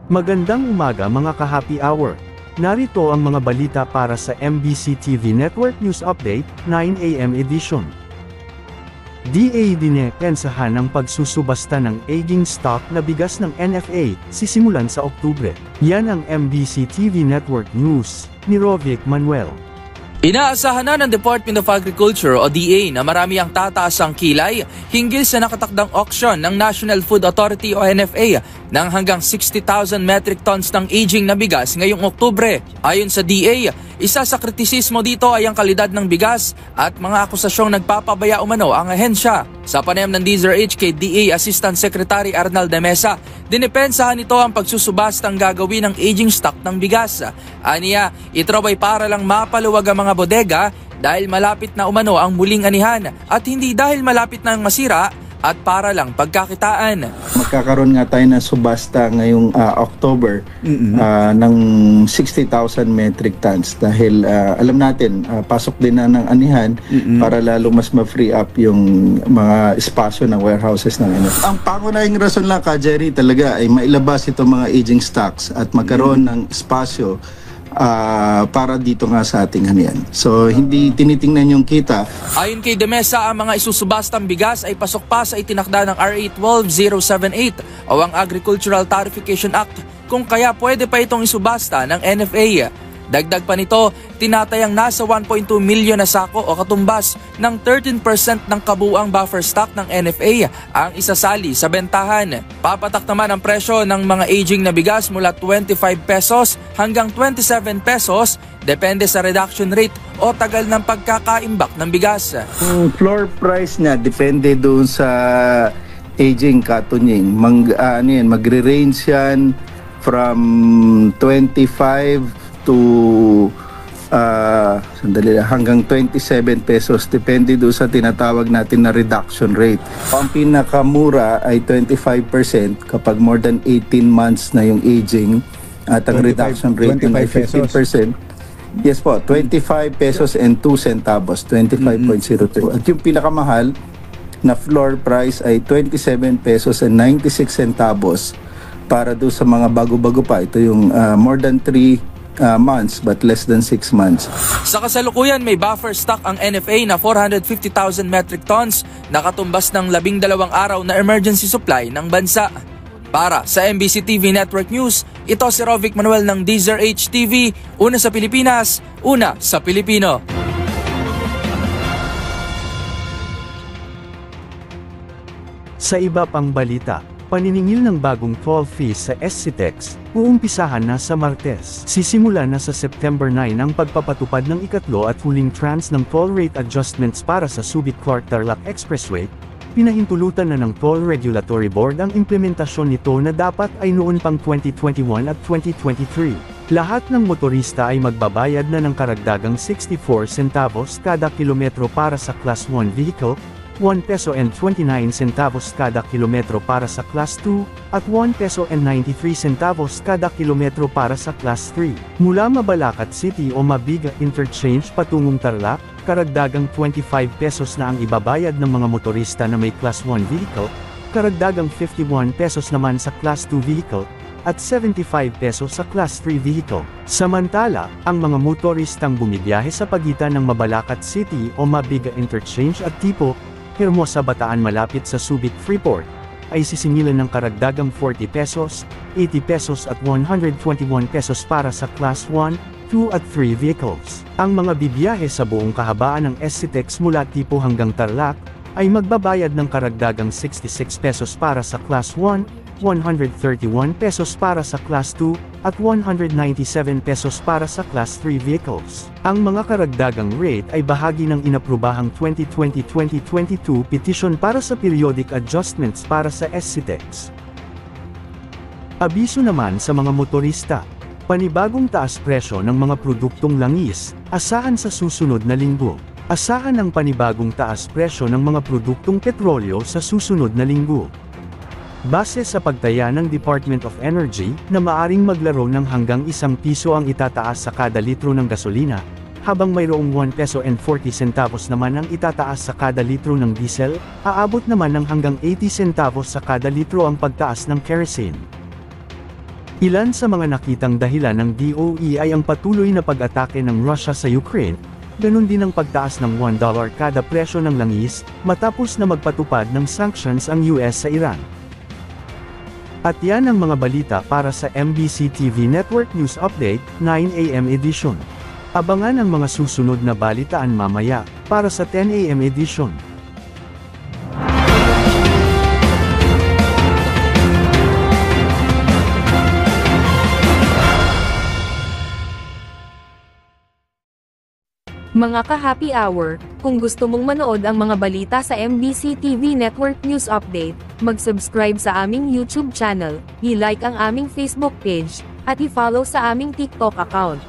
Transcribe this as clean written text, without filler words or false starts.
Magandang umaga mga ka-happy hour. Narito ang mga balita para sa MBC TV Network News Update, 9 AM edition. DA dinepensahan ang pagsusubasta ng aging stock na bigas ng NFA, sisimulan sa Oktubre. Yan ang MBC TV Network News, ni Rovic Manuel. Inaasahan na ng Department of Agriculture o DA na marami ang tataas ang kilay hinggil sa nakatakdang auction ng National Food Authority o NFA ng hanggang 60,000 metric tons ng aging na bigas ngayong Oktubre. Ayon sa DA, isa sa kritisismo dito ay ang kalidad ng bigas at mga akusasyong nagpapabaya umano ang ahensya. Sa panayam ng DZRH kay DA Assistant Secretary Arnal de Mesa, dinepensahan nito ang pagsusubastang gagawin ng aging stock ng bigas. Aniya, ito ay para lang mapaluwag ang mga bodega dahil malapit na umano ang muling anihan at hindi dahil malapit na ang masira at para lang pagkakitaan. Magkakaroon nga tayo ng subasta ngayong October ng 60,000 metric tons dahil alam natin pasok din na ng anihan para lalo mas ma-free up yung mga espasyo ng warehouses ng NFA. Ang pangunahing rason lang Jerry talaga ay mailabas itong mga aging stocks at magkaroon ng espasyo para dito nga sa ating hanian. So hindi tinitingnan yung kita. Ayon kay De Mesa, ang mga isusubastang bigas ay pasok pa sa itinakda ng RA 12078 o ang Agricultural Tarification Act, kung kaya pwede pa itong isubasta ng NFA. Dagdag pa nito, tinatayang nasa 1.2 milyon na sako o katumbas ng 13% ng kabuuang buffer stock ng NFA ang isasali sa bentahan. Papatak naman ang presyo ng mga aging na bigas mula 25 pesos hanggang 27 pesos depende sa reduction rate o tagal ng pagkakaimbak ng bigas. Ang floor price niya depende doon sa aging katunying. Magre-range yan from 25 to hanggang 27 pesos depende doon sa tinatawag natin na reduction rate. Ang pinakamura ay 25% kapag more than 18 months na yung aging at ang reduction rate ay 15%. Yes po, 25 pesos and 2 centavos, 25.02. At yung pinakamahal na floor price ay 27 pesos and 96 centavos para doon sa mga bago-bago pa. Ito yung more than 3 months but less than 6 months. Sa kasalukuyan, may buffer stock ang NFA na 450,000 metric tons na katumbas ng 12 araw na emergency supply ng bansa. Para sa MBC TV Network News, ito si Rovic Manuel ng DZRH TV, una sa Pilipinas, una sa Pilipino. Sa iba pang balita, paniningil ng bagong toll fees sa SCTEX, uumpisahan na sa Martes. Sisimula na sa September 9 ang pagpapatupad ng ikatlo at huling tranche ng toll rate adjustments para sa Subic-Clark-Tarlac Expressway. Pinahintulutan na ng Toll Regulatory Board ang implementasyon nito na dapat ay noon pang 2021 at 2023. Lahat ng motorista ay magbabayad na ng karagdagang 64 centavos kada kilometro para sa Class 1 vehicle, 1 peso and 29 centavos kada kilometro para sa Class 2, at 1 peso and 93 centavos kada kilometro para sa Class 3. Mula Mabalacat City o Mabiga Interchange patungong Tarlac, karagdagang 25 pesos na ang ibabayad ng mga motorista na may Class 1 vehicle, karagdagang 51 pesos naman sa Class 2 vehicle, at 75 pesos sa Class 3 vehicle. Samantala, ang mga motoristang bumibiyahe sa pagitan ng Mabalacat City o Mabiga Interchange at tipo Hermosa Bataan malapit sa Subic Freeport, ay sisingilan ng karagdagang 40 pesos, 80 pesos at 121 pesos para sa Class 1, 2 at 3 vehicles. Ang mga bibiyahe sa buong kahabaan ng SCTEX mula tipo hanggang Tarlac, ay magbabayad ng karagdagang 66 pesos para sa Class 1, 131 pesos para sa Class 2, at 197 pesos para sa Class 3 vehicles. Ang mga karagdagang rate ay bahagi ng inaprubahang 2020-2022 petition para sa periodic adjustments para sa SCTEX. Abiso naman sa mga motorista. Panibagong taas presyo ng mga produktong langis, asahan sa susunod na linggo. Asahan ang panibagong taas presyo ng mga produktong petrolyo sa susunod na linggo. Base sa pagtaya ng Department of Energy na maaring maglaro ng hanggang 1 piso ang itataas sa kada litro ng gasolina, habang mayroong 1 peso and 40 centavos naman ang itataas sa kada litro ng diesel, aabot naman ng hanggang 80 centavos sa kada litro ang pagtaas ng kerosene. Ilan sa mga nakitang dahilan ng DOE ay ang patuloy na pag-atake ng Russia sa Ukraine, ganun din ang pagtaas ng $1 kada presyo ng langis, matapos na magpatupad ng sanctions ang US sa Iran. At yan ang mga balita para sa MBC TV Network News Update, 9 AM edition. Abangan ang mga susunod na balitaan mamaya, para sa 10 AM edition. Mga ka-happy hour, kung gusto mong manood ang mga balita sa MBC TV Network News Update, mag-subscribe sa aming YouTube channel, i-like ang aming Facebook page, at i-follow sa aming TikTok account.